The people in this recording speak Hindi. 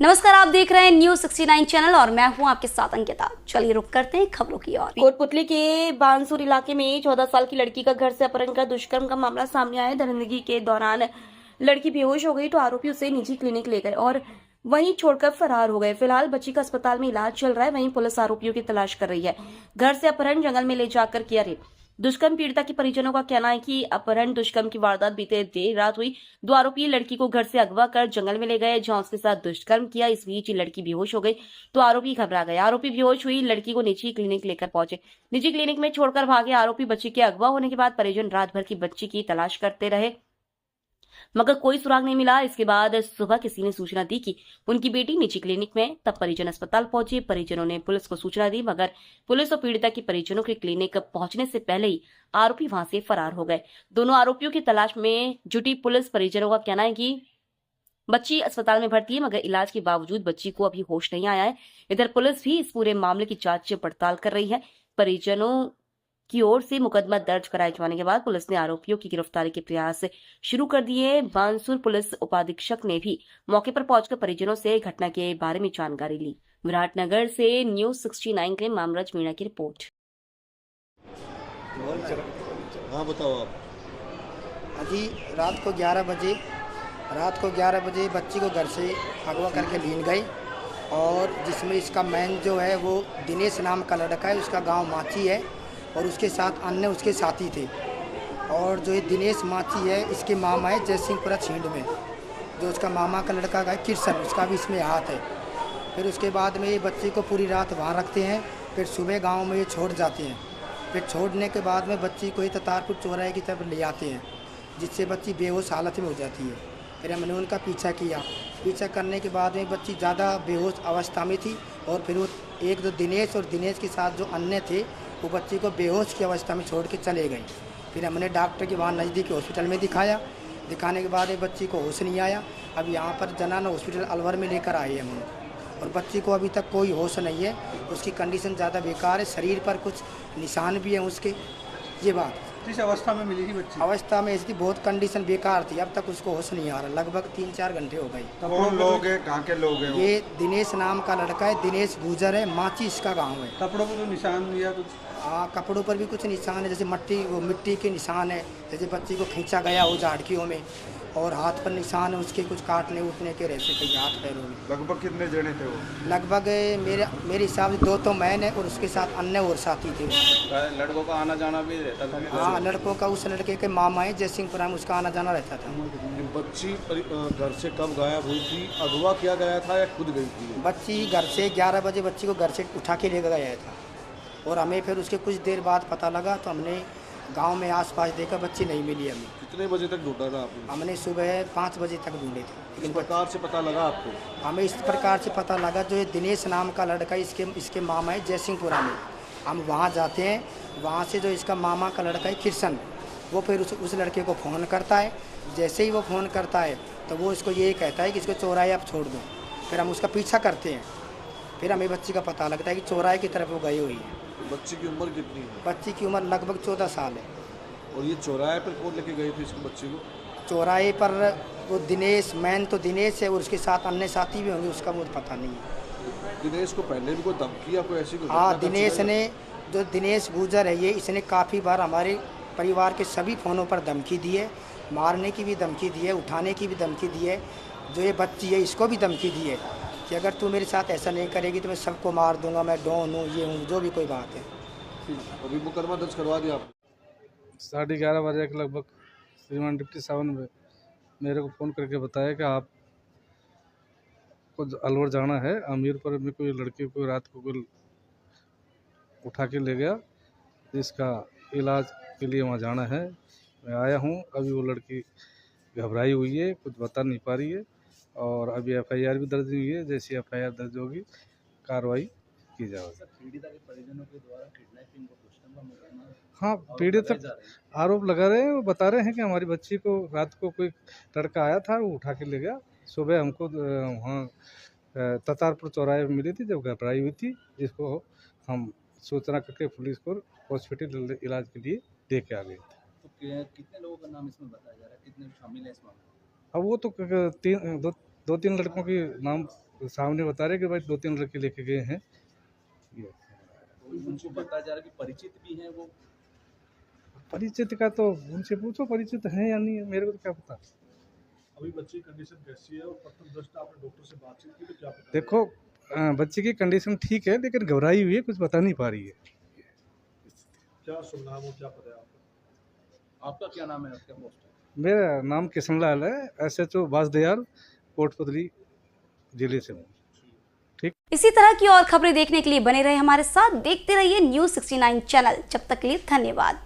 नमस्कार, आप देख रहे हैं न्यूज 69 चैनल और मैं हूं आपके साथ अंकिता। चलिए रुक करते हैं खबरों की ओर। कोटपुतली के बानसूर इलाके में 14 साल की लड़की का घर से अपहरण कर दुष्कर्म का मामला सामने आया। दरिंदगी के दौरान लड़की बेहोश हो गई तो आरोपी उसे निजी क्लिनिक ले गए और वहीं छोड़कर फरार हो गए। फिलहाल बच्ची का अस्पताल में इलाज चल रहा है। वहीं पुलिस आरोपियों की तलाश कर रही है। घर से अपहरण, जंगल में ले जाकर किया रेप। दुष्कर्म पीड़िता के परिजनों का कहना है कि अपहरण दुष्कर्म की वारदात बीते देर रात हुई। दो आरोपी लड़की को घर से अगवा कर जंगल में ले गए, जहां उसके साथ दुष्कर्म किया। इस बीच लड़की बेहोश हो गई तो आरोपी घबरा गए। आरोपी बेहोश हुई लड़की को निजी क्लिनिक लेकर पहुंचे। निजी क्लिनिक में छोड़कर भागे आरोपी। बच्ची के अगवा होने के बाद परिजन रात भर की बच्ची की तलाश करते रहे, मगर कोई सुराग नहीं मिला। इसके बाद सुबह किसी ने सूचना दी कि उनकी बेटी निजी क्लिनिक में। तब परिजन अस्पताल पहुंचे। परिजनों ने पुलिस को सूचना दी, मगर पुलिस और पीड़िता के परिजनों के क्लिनिक पहुंचने से पहले ही आरोपी वहां से फरार हो गए। दोनों आरोपियों की तलाश में जुटी पुलिस। परिजनों का कहना है कि बच्ची अस्पताल में भर्ती है, मगर इलाज के बावजूद बच्ची को अभी होश नहीं आया है। इधर पुलिस भी इस पूरे मामले की जांच पड़ताल कर रही है। परिजनों की ओर से मुकदमा दर्ज कराए जाने के बाद पुलिस ने आरोपियों की गिरफ्तारी के प्रयास शुरू कर दिए। बानसूर पुलिस उपाधीक्षक ने भी मौके पर पहुंचकर परिजनों से घटना के बारे में जानकारी ली। विराटनगर से न्यूज 69 के मामराज मीणा की रिपोर्ट। हाँ बताओ आप। अजी रात को 11 बजे बच्ची को घर से अगवा करके लीन गए और जिसमें इसका मैन जो है वो दिनेश नाम का लड़का है, उसका गांव माची है और उसके साथ अन्य उसके साथी थे। और जो ये दिनेश माची है इसके मामा है जयसिंहपुरा छींड में, जो उसका मामा का लड़का है किरसन, उसका भी इसमें हाथ है। फिर उसके बाद में ये बच्ची को पूरी रात वहाँ रखते हैं, फिर सुबह गाँव में ये छोड़ जाते हैं। फिर छोड़ने के बाद में बच्ची को ये ततारपुर चौराहे की तरफ ले आते हैं, जिससे बच्ची बेहोश हालत में हो जाती है। फिर हमने उनका पीछा किया। पीछा करने के बाद में बच्ची ज़्यादा बेहोश अवस्था में थी और फिर वो एक दो दिनेश और दिनेश के साथ जो अन्य थे वो बच्ची को बेहोश की अवस्था में छोड़ के चले गए। फिर हमने डॉक्टर के वहाँ नज़दीकी हॉस्पिटल में दिखाया। दिखाने के बाद बच्ची को होश नहीं आया। अब यहाँ पर जनाना हॉस्पिटल अलवर में लेकर आए हम और बच्ची को अभी तक कोई होश नहीं है। उसकी कंडीशन ज़्यादा बेकार है, शरीर पर कुछ निशान भी हैं उसके। ये बात किस अवस्था में मिली थी बच्ची? अवस्था में इसकी बहुत कंडीशन बेकार थी। अब तक उसको होश नहीं आ रहा, लगभग 3-4 घंटे हो गए। कौन लोग हैं, कहाँ के लोग हैं? ये दिनेश नाम का लड़का है, दिनेश गुजर है, माची इसका गांव है। कपड़ों पर तो निशान दिया कुछ? हाँ, कपड़ों पर भी कुछ निशान है, जैसे मिट्टी के निशान है, जैसे बच्ची को खींचा गया हो झाड़कियों में। और हाथ पर निशान है उसके कुछ काटने उठने के, रहते कई हाथ पैरों में। लगभग कितने जने थे वो? लगभग मेरे हिसाब से 2 तो मैन है और उसके साथ अन्य और साथी थे। लड़कों का आना जाना भी रहता था? हाँ, लड़कों का, उस लड़के के मामा है जयसिंहपुरा में, उसका आना जाना रहता था। बच्ची घर से कब गायब हुई थी? अगवा किया गया था या खुद गई थी? बच्ची घर से 11 बजे बच्ची को घर से उठा के ले गया था और हमें फिर उसके कुछ देर बाद पता लगा तो हमने गांव में आसपास देखा, बच्ची नहीं मिली हमें। कितने बजे तक ढूंढा था आपने? हमने सुबह 5 बजे तक ढूंढे थे, किस लेकिन प्रकार से पता लगा आपको? हमें इस प्रकार से पता लगा, जो ये दिनेश नाम का लड़का इसके मामा है जयसिंहपुरा में। हम वहाँ जाते हैं, वहाँ से जो इसका मामा का लड़का है किरसन, वो फिर उस लड़के को फ़ोन करता है। जैसे ही वो फ़ोन करता है तो वो इसको ये कहता है कि इसको चौराहे आप छोड़ दो। फिर हम उसका पीछा करते हैं, फिर हमें बच्ची का पता लगता है कि चौराहे की तरफ वो गई हुई है। बच्ची की उम्र कितनी है? बच्ची की उम्र लगभग 14 साल है। और ये चौराहे पर कौन लेके गए थे इसको बच्ची को? चौराहे पर वो दिनेश, मैन तो दिनेश है और उसके साथ अन्य साथी भी होंगे, उसका मुझे पता नहीं है। दिनेश को पहले भी कोई धमकी या कोई ऐसी? हाँ, दिनेश ने, जो दिनेश गुजर है ये, इसने काफ़ी बार हमारे परिवार के सभी फ़ोनों पर धमकी दी है, मारने की भी धमकी दी है, उठाने की भी धमकी दी है। जो ये बच्ची है इसको भी धमकी दी है कि अगर तू मेरे साथ ऐसा नहीं करेगी तो मैं सबको मार दूंगा, मैं डॉन हूँ, ये हूँ, जो भी कोई बात है। अभी मुकदमा दर्ज करवा दिया आपने? 11:30 बजे के लगभग श्रीमान डिप्टी साहब ने मेरे को फ़ोन करके बताया कि आप को अलवर जाना है। अमीरपुर में कोई लड़की को रात को कोई उठा के ले गया, इसका इलाज के लिए वहाँ जाना है। मैं आया हूँ। अभी वो लड़की घबराई हुई है, कुछ बता नहीं पा रही है और अभी एफआईआर भी दर्ज हुई है। जैसी एफआईआर दर्ज होगी कार्रवाई की जाएगी। पीड़िता के परिजनों के द्वारा किडनैपिंग को दुष्कर्म का मुकदमा हाँ, पीड़ित आरोप लगा रहे हैं। वो बता रहे हैं कि हमारी बच्ची को रात को कोई लड़का आया था, वो उठा के ले गया। सुबह हमको वहाँ ततारपुर चौराहे में मिली थी, जब घबराई हुई थी, जिसको हम सूचना करके पुलिस को हॉस्पिटल इलाज के लिए दे के आ गए थे। तो कितने लोगों का नाम इसमें बताया जा रहा है, कितने शामिल है इस मामले में? अब वो तो 2-3 लड़कों के नाम तो सामने बता रहे कि भाई 2-3 लड़के लेके गए हैं। ये उनको बताया जा रहा है कि परिचित भी हैं वो। परिचित का तो उनसे पूछो परिचित है या नहीं है, मेरे को तो क्या पता। अभी बच्चे की कंडीशन कैसी है और प्रथम दृष्टया आपने डॉक्टर से बातचीत की तो क्या पता? देखो बच्चे की कंडीशन ठीक है लेकिन घबराई हुई है, कुछ बता नहीं पा रही है। क्या शुभ नाम हो, क्या पता है आपको? आपका क्या नाम है, आपका पोस्ट है? मेरा नाम किशन लाल है, SHO बासदयाल, कोटपुतली जिले से हूँ। इसी तरह की और खबरें देखने के लिए बने रहे हमारे साथ, देखते रहिए News 69 चैनल। जब तक के लिए धन्यवाद।